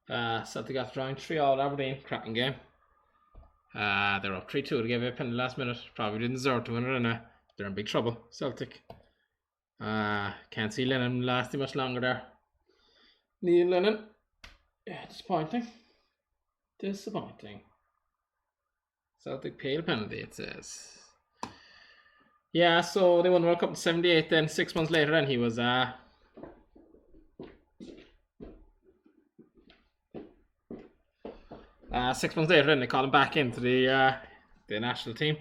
Celtic got drawing 3-all Aberdeen, cracking game. They're up 3-2 to give it a penalty last minute. Probably didn't deserve to win it, and they're in big trouble. Celtic. Can't see Lennon lasting much longer there. Neil Lennon. Yeah, disappointing. Celtic paid a penalty, it says. Yeah, so they won the World Cup in 78. Then 6 months later, then he was 6 months later, then they called him back into the national team.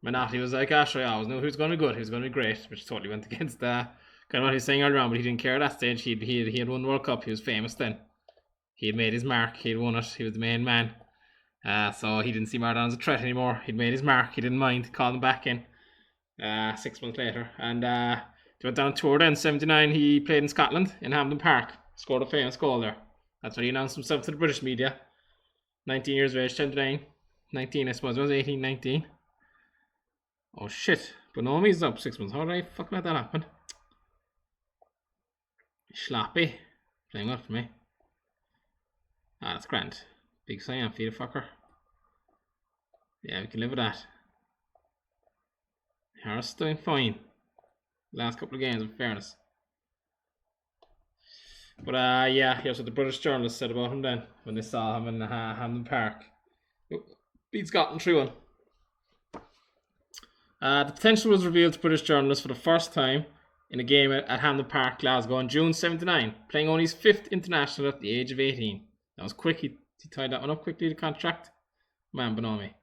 Menotti was like, sure, I always knew he was going to be good, he was going to be great, which totally went against kind of what he was saying earlier on, but he didn't care at that stage. He had won the World Cup, he was famous then. He had made his mark, he had won it, he was the main man. So he didn't see Maradona as a threat anymore. He'd made his mark, he didn't mind, called him back in 6 months later. And they went down on tour then. 79, he played in Scotland, in Hampden Park, scored a famous goal there. That's when he announced himself to the British media. 19 years of age, 79, 19 I suppose, it was 18, 19. Oh shit, Bonomi's up 6 months. How did I fucking let that happen? Schlappy, playing well for me. That's grand. Big sign for you, fucker. Yeah, we can live with that. Harris doing fine. Last couple of games, in fairness. But yeah, here's what the British journalists said about him then when they saw him in Hampden Park. Beat Scotland 3-1. The potential was revealed to British journalists for the first time in a game at Hampden Park, Glasgow, in June 79, playing only his 5th international at the age of 18. That was quick. He tied that one up quickly, the contract. Man, Bonomi.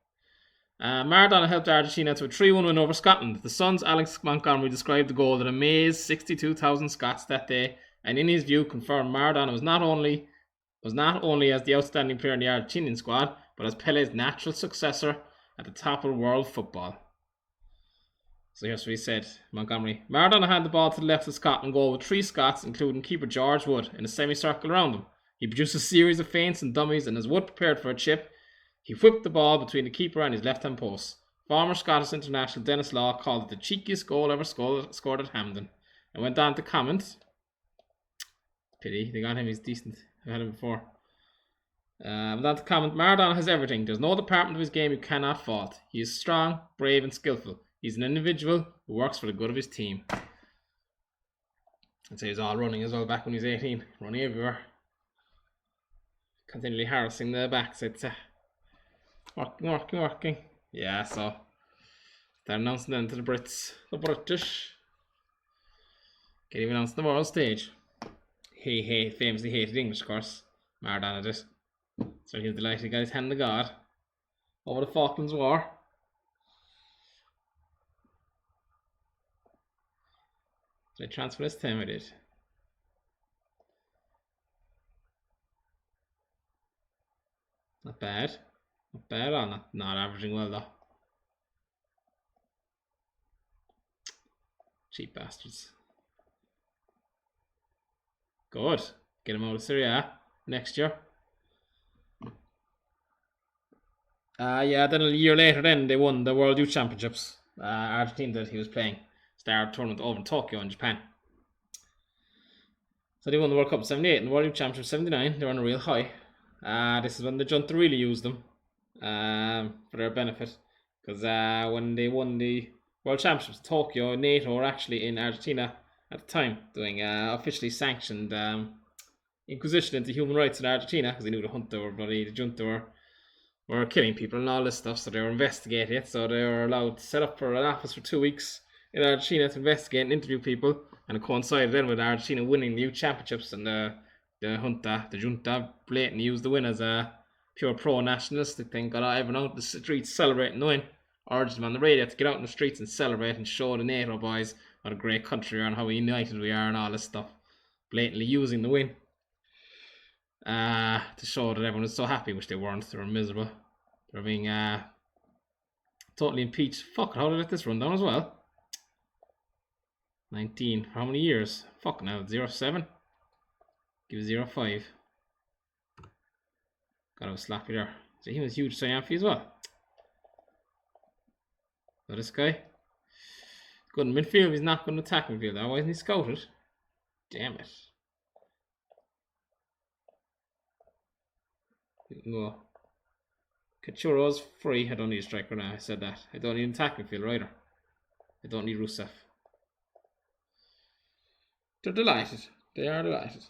Maradona helped Argentina to a 3-1 win over Scotland. The Sun's Alex Montgomery described the goal that amazed 62,000 Scots that day, and in his view confirmed Maradona was not only as the outstanding player in the Argentinian squad, but as Pele's natural successor at the top of world football. So here's what he said, Montgomery. Maradona had the ball to the left of the Scotland goal with 3 Scots, including keeper George Wood, in a semicircle around him. He produced a series of feints and dummies, and as Wood prepared for a chip, he whipped the ball between the keeper and his left-hand post. Former Scottish international Dennis Law called it the cheekiest goal ever scored at Hampden, and went on to comment. Pity, they got him, he's decent. I've had him before. Went on to comment, Maradona has everything. There's no department of his game you cannot fault. He is strong, brave, and skillful. He's an individual who works for the good of his team. I'd say he's all running as well back when he was 18. Running everywhere. Continually harassing the backs, I'd say. Working. Yeah, so they're announcing then to the Brits. The British. Get even announced on the world stage. He famously hated English, of course. Maradona did. So he was delighted he got his hand to God over the Falklands War. Did I transfer this time? I did. Not bad. Not bad at all. Not averaging well though. Cheap bastards. Good. Get him out of Serie A next year. Yeah, then a year later then they won the World Youth Championships. Argentina that he was playing. Star tournament over in Tokyo in Japan. So they won the World Cup in 78 and the World Youth Championship 79. They were on a real high. This is when the Junta really used them for their benefit. Because when they won the World Championships in Tokyo, NATO were actually in Argentina at the time doing officially sanctioned inquisition into human rights in Argentina because they knew the Junta were killing people and all this stuff, so they were investigating it. So they were allowed to set up for an office for 2 weeks in Argentina to investigate and interview people, and it coincided then with Argentina winning the youth championships, and the Junta blatantly used the win as a pure pro-nationalistic thing. Got everyone out in the streets celebrating the win, urged them on the radio to get out in the streets and celebrate and show the NATO boys what a great country we are and how united we are and all this stuff. Blatantly using the win to show that everyone was so happy, which they weren't. They were miserable. They were being totally impeached. Fuck, how did I let this run down as well? 19. For how many years? Fuck now, 0-7. Give it 0-5. God, I was slappy there. So he was huge Sayafi as well. So this guy. Good in midfield, he's not good in attack midfield. Why isn't he scouted? Damn it. You can go. Kachuro's free. I don't need a striker now. I said that. I don't need an attacking midfielder either. I don't need Rusev. They're delighted. They are delighted.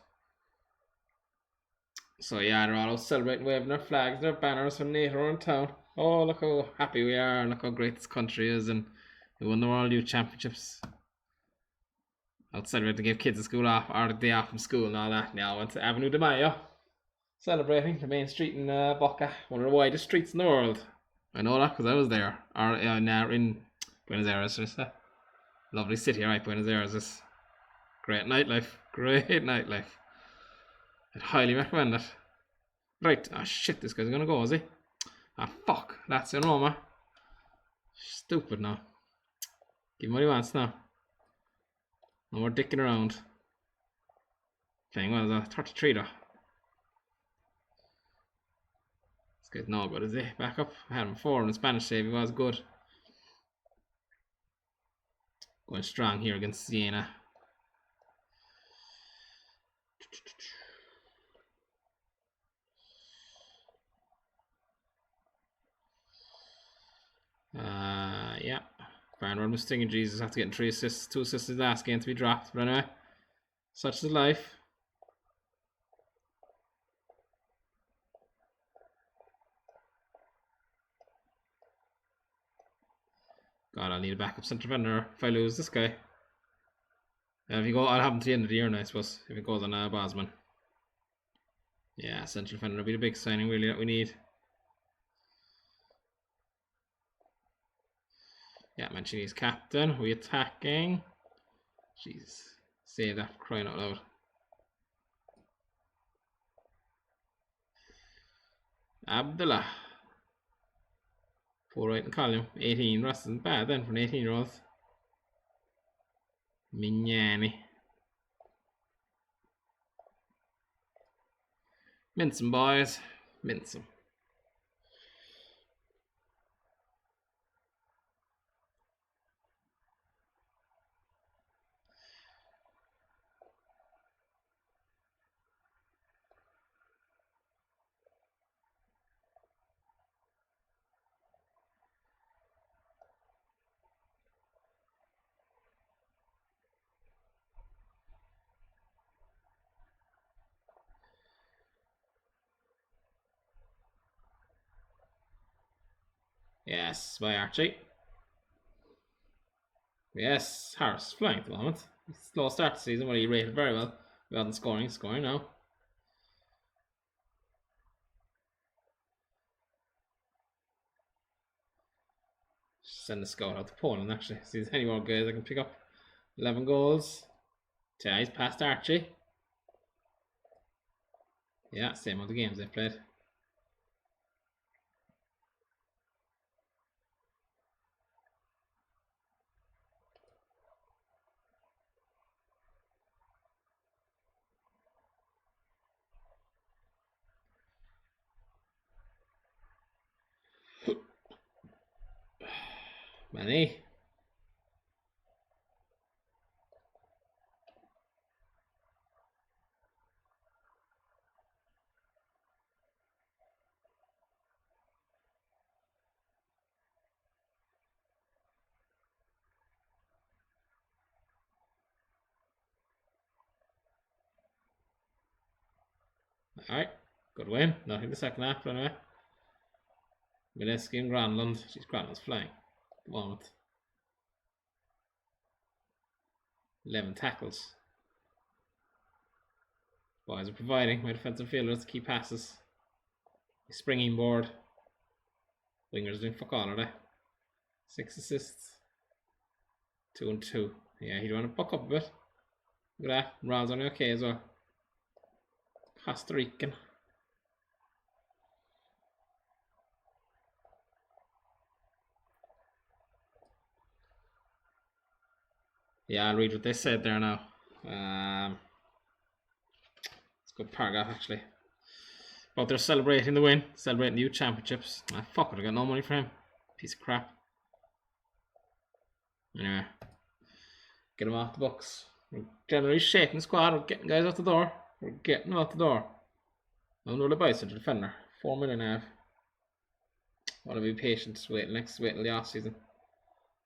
So yeah, they're all out celebrating, waving their flags, their banners from NATO around town. Oh, look how happy we are, and look how great this country is, and we won the World Youth Championships. Out celebrating to give kids a school off, or the day off from school and all that. Now I went to Avenue de Mayo, celebrating the main street in Boca, one of the widest streets in the world. I know that because I was there, or now in Buenos Aires. It's a lovely city, right? Buenos Aires is great nightlife, great nightlife. I'd highly recommend it. Right, oh shit, this guy's gonna go, is he? Ah fuck, that's in Roma. Stupid now. Give him what he wants now. No more dicking around. Playing well, is 33 though. This guy's no good, is he? Back up. I had him before in the Spanish save, he was good. Going strong here against Siena. Yeah. Barnwell was stinging Jesus after getting 3 assists, 2 assists in the last game to be dropped. But anyway, such is life. God, I'll need a backup centre defender if I lose this guy. If you go, I'll have him to the end of the year now, I suppose, if it goes on Bosman. Yeah, central defender will be the big signing really that we need. Yeah, Mancini's captain. We attacking. Jeez. Say that, crying out loud. Abdullah. 4 right in column. 18. Russ isn't bad then for an 18-year-old. Mignani. Mince 'em, boys. Mince 'em. Yes, by Archie. Yes, Harris flying at the moment. Slow start to the season, but he rated very well. We wasn't scoring now. Send the scout out to Poland actually. See if there's any more guys I can pick up. 11 goals. Yeah, he's past Archie. Yeah, same amount of games they've played. Manny. Alright, good win. Nothing the second half, anyway. Mileski and Granlund. She's Granlund's flying at the moment. 11 tackles. Boys are providing my defensive fielders key passes. Springing board. Wingers doing fuck all, are they? 6 assists. 2 and 2. Yeah, he'd want to buck up a bit. Look at that. Ron's only okay as well. Costa Rican. Yeah, I'll read what they said there now. It's a good paragraph actually. But they're celebrating the win, celebrating the youth championships. Ah, fuck it, I got no money for him. Piece of crap. Anyway, get him off the books. We're generally shaking the squad. We're getting guys out the door. We're getting them out the door. Under the bicycle defender. 4 million I have. Want to be patient, wait till the off season.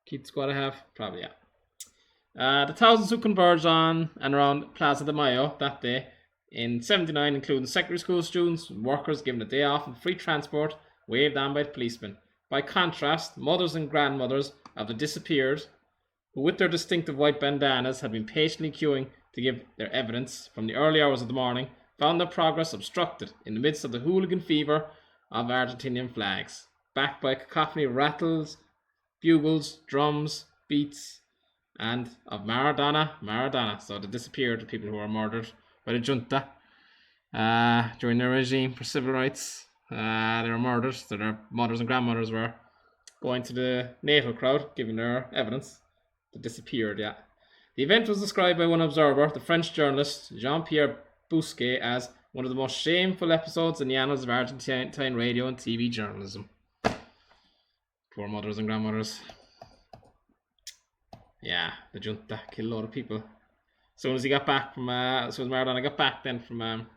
Keep the squad I have, probably yeah. The thousands who converged on and around Plaza de Mayo that day in '79, including secondary school students and workers given a day off and free transport, waved on by the policemen. By contrast, mothers and grandmothers of the disappeared, who with their distinctive white bandanas had been patiently queuing to give their evidence from the early hours of the morning, found their progress obstructed in the midst of the hooligan fever of Argentinian flags, backed by a cacophony of rattles, bugles, drums, beats, and of Maradona. So the disappeared, the people who were murdered by the Junta during their regime for civil rights. They were murdered, so their mothers and grandmothers were going to the NATO crowd, giving their evidence. They disappeared, yeah. The event was described by one observer, the French journalist Jean-Pierre Bousquet, as one of the most shameful episodes in the annals of Argentine radio and TV journalism. Poor mothers and grandmothers. Yeah, the Junta killed a lot of people. As soon as Maradona got back then from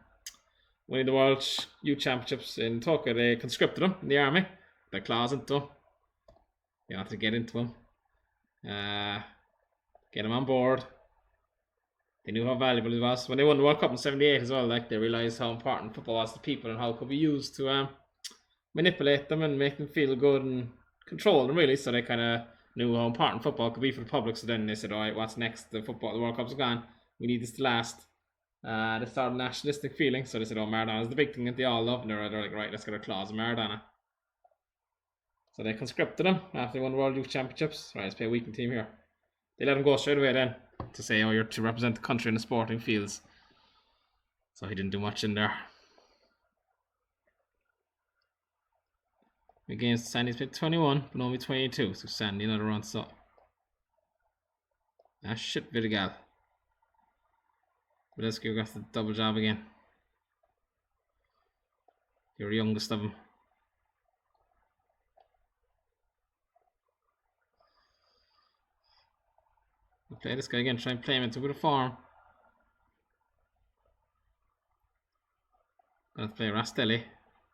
winning the World Youth Championships in Tokyo, they conscripted him in the army. Their claws into him. They wanted to get into him. Get him on board. They knew how valuable he was. When they won the World Cup in '78 as well, like, they realised how important football was to people and how it could be used to manipulate them and make them feel good and control them, really. So they kind of knew how important football could be for the public. So then they said, alright, what's next? The World Cup's gone. We need this to last. They started nationalistic feeling. So they said, oh, Maradona's the big thing that they all love. And they're like, right, let's get our claws on Maradona. So they conscripted him after they won the World Youth Championships. Right, let's play a weekend team here. They let him go straight away then to say, oh, you're to represent the country in the sporting fields. So he didn't do much in there. Against Sandy's played 21, but only 22. So Sandy another run. So shit, Vidigal. Badescu got the double job again. You're youngest of them. We'll play this guy again, try and play him into a bit of form. Gonna play Rastelli.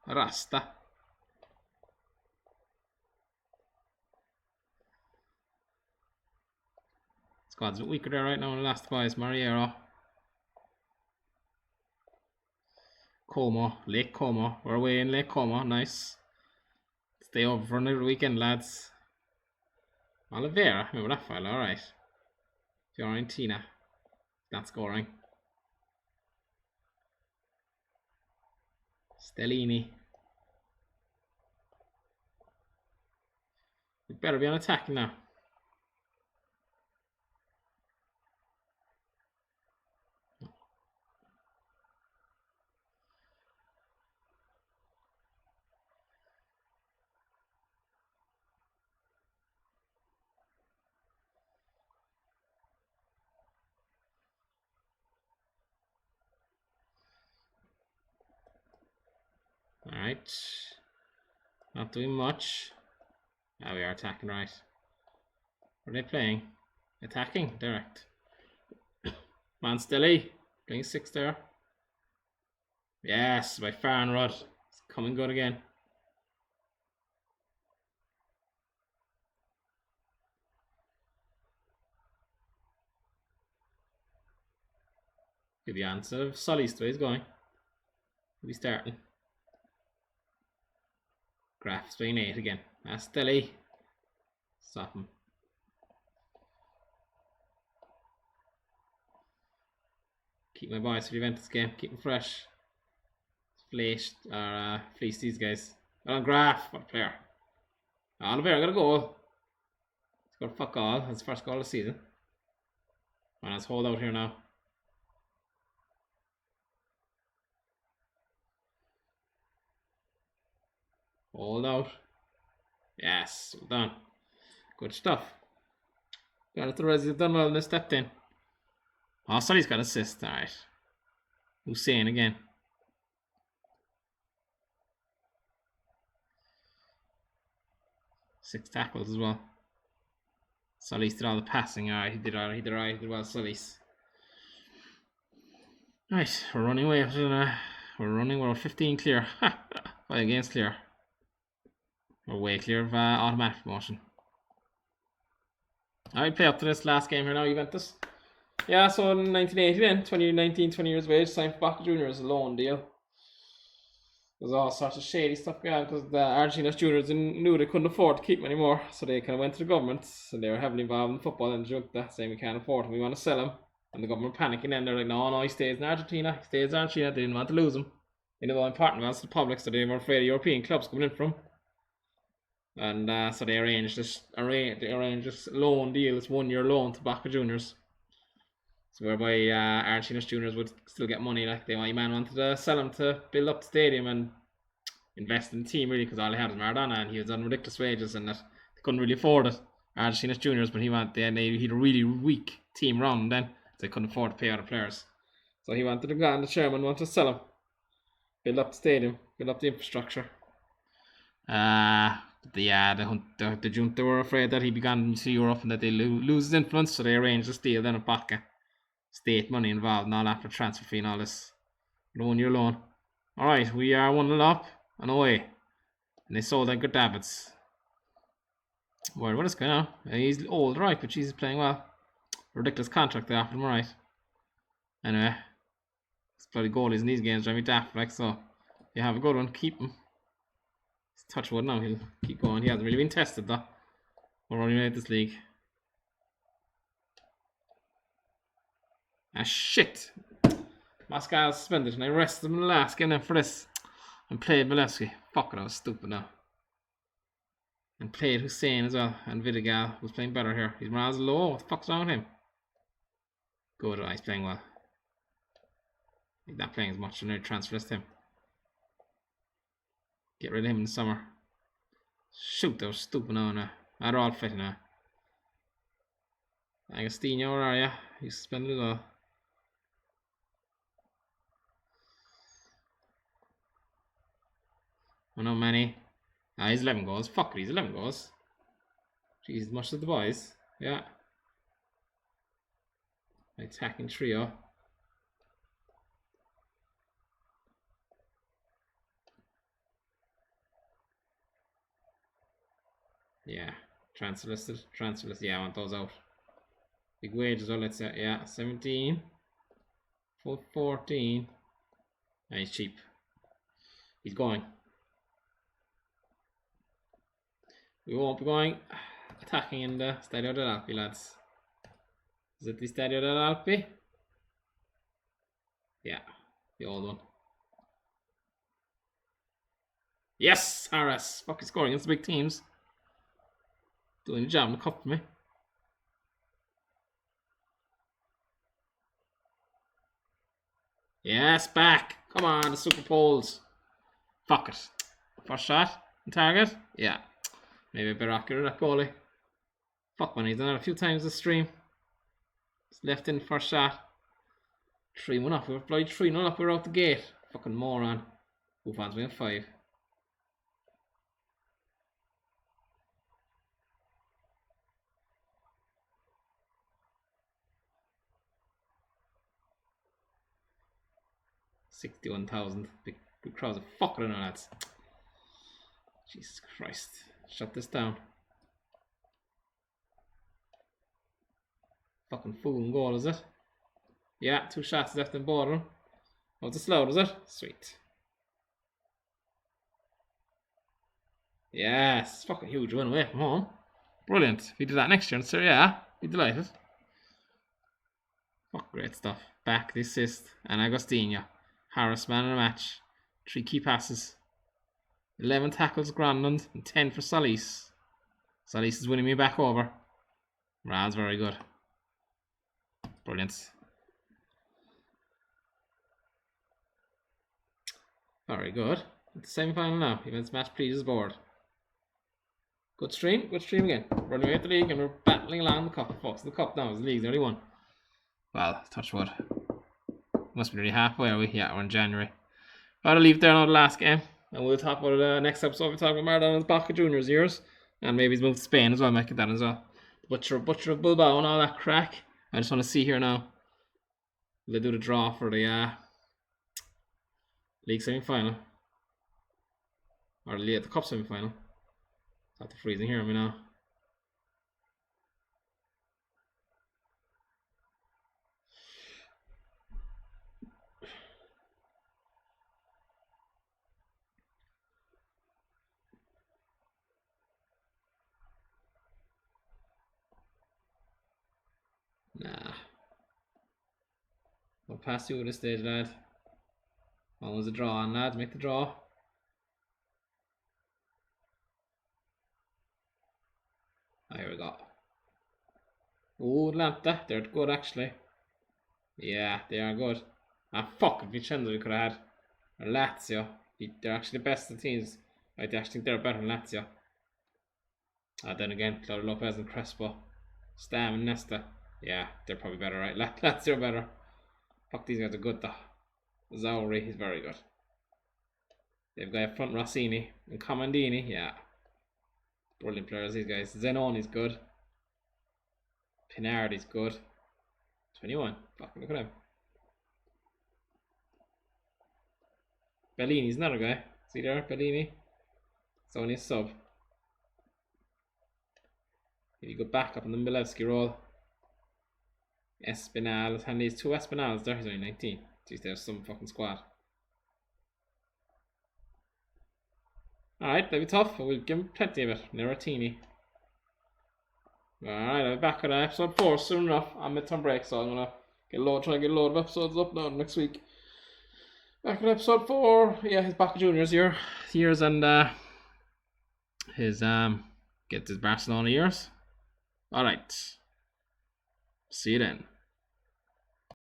Rasta. Squad's a bit weaker there right now in the last boys. Mariero. Como. Lake Como. We're away in Lake Como. Nice. Stay over for another weekend, lads. Oliveira. Remember that file, alright. Fiorentina. Not scoring. Stellini. We better be on attack now. Alright. Not doing much. Now we are attacking, right. What are they playing? Attacking, direct. Manstelli. Playing 6 there. Yes, by Farnrod. It's coming good again. Give the answer. Sully's the way he's going. He'll be starting. Graf's playing 8 again. Astelli. Stop him. Keep my boys for the Juventus game. Keep them fresh. Fleece these guys. Well, Graf, what a player. Oliveira got a goal. Scored fuck all. That's his first goal of the season. And let's hold out here now. Hold out. Yes, well done. Good stuff. Got it to Resi, done well and they stepped in. Oh, Sonny's got assist, alright. Hussein again. Six tackles as well. Solis did all the passing, alright, he did well, Solis. Right, we're running away. We're 15 clear. 5 games clear. We're way clear of automatic promotion. Alright, play up to this last game here now, Juventus. Yeah, so in 1980 then, 20 years of age, signed for Boca Juniors, a loan deal. There's all sorts of shady stuff going on because the Argentinos juniors knew they couldn't afford to keep him anymore, so they kind of went to the government. So they were heavily involved in football and the Junta, saying we can't afford him, we want to sell him. And the government panicking, and they're like, no, he stays in Argentina, They didn't want to lose him. They knew how important it was to the public, so they were afraid of European clubs coming in from. And so they arranged this loan deal, this 1-year loan to Boca Juniors. So whereby Argentinos juniors would still get money. Like my man wanted to sell him to build up the stadium and invest in the team really, because all they had was Maradona and he was on ridiculous wages and that they couldn't really afford it. Argentinos juniors, but he had a really weak team around then, so they couldn't afford to pay out the players. So he wanted to go, and the chairman wanted to sell him, build up the stadium, build up the infrastructure. The Junta were afraid that he'd be gone to Europe and that they'd lose his influence, so they arranged this deal then with Boca. State money involved and all after transfer fee and all this. 1-year loan. Alright, we are 1-0 up and away. And they sold that good Davids. What is going on? He's old, right, but he's playing well. Ridiculous contract they offered him, right. Anyway. It's bloody goalies in these games drive me daft, like, so. You have a good one, keep him. Touch wood now, he'll keep going. He hasn't really been tested though. We're only made this league. Ah shit! Moscow suspended and I arrested him in the last game then for this. And played Milevsky. Fuck it, I was stupid now. And played Hussein as well. And Vidigal was playing better here. He's miles low. What the fuck's wrong with him? Good, he's playing well. He's not playing as much, so I transfer him. Get rid of him in the summer. Shoot, that was stupid now. They're all fit now. Agostino, where are you? He's suspended as well. Oh no, Manny. He's 11 goals. Fuck it, he's 11 goals. Jeez, as much as the boys. Yeah. Attacking trio. Yeah. Transfer listed. Yeah, I want those out. Big wage as well, let's say. Yeah, 17. Full 14. And he's cheap. He's going. We won't be going attacking in the Stadio dell'Alpi, lads. Is it the Stadio dell'Alpi? Yeah, the old one. Yes, Harris. Fucking scoring against the big teams. Doing the job in the cup for me. Yes, back. Come on, the super poles. Fuck it. First shot on target. Yeah. Maybe a bit accurate that goalie. Fuck man, he's done it a few times this stream. Just left in first shot. 3-1 up. We were played 3-0 up. We were out the gate. Fucking moron. Buffons we have 5. $61,000. Big crowds of fucking lads. Jesus Christ. Shut this down. Fucking fool goal, is it? Yeah, 2 shots left in border. Oh, it's a slow, is it? Sweet. Yes, fucking huge win away from home. Brilliant. If he did that next year in Serie A, be delighted. Fuck, great stuff. Back, the assist, and Agostino. Harris, man in the match. 3 key passes. 11 tackles Granlund and 10 for Solis. Solis is winning me back over. Rad's very good. Brilliant. Very good. It's the semi-final now. Events match pleases board. Good stream again. We're running away at the league and we're battling along the cup, folks. The cup now is the league's nearly won. Well, touch wood. Must be nearly halfway, are we? Yeah, we're in January. I'll leave there now the last game. And we'll talk about the next episode. We'll talk about Maradona's Boca Juniors years. And maybe he's moved to Spain as well. Might get that as well. Butcher of Bilbao and all that crack. I just want to see here now. Will they do the draw for the league semi-final? Or the cup semi-final. It's after freezing here, I mean now. Nah. I'll pass you at this stage, lad. Always a draw on, lads. Make the draw. Here we go. Oh, Atlanta. They're good, actually. Yeah, they are good. Ah, fuck. If Vicenza we could have had. Or Lazio. They're actually the best of the teams. I actually think they're better than Lazio. Then again, Claudio Lopez and Crespo. Stam and Nesta. Yeah, they're probably better, right? Lazio are better. Fuck, these guys are good, though. Zauri, he's very good. They've got up front Rossini and Comandini. Yeah. Brilliant players, these guys. Zenoni's good. Pinardi's good. 21. Fucking look at him. Bellini's another guy. See there, Bellini? It's only a sub. If you go back up in the Milevski role. Espinal, and these two Espinals there, he's only 19. Jeez, there's some fucking squad. Alright, that'll be tough, but we'll give him plenty of it. Neratini. Alright, I'll be back on episode 4 soon enough. I'm midterm break, so I'm gonna try and get a load of episodes up now next week. Back on episode 4. Yeah, he's back juniors years and his get his Barcelona years. Alright. See you then.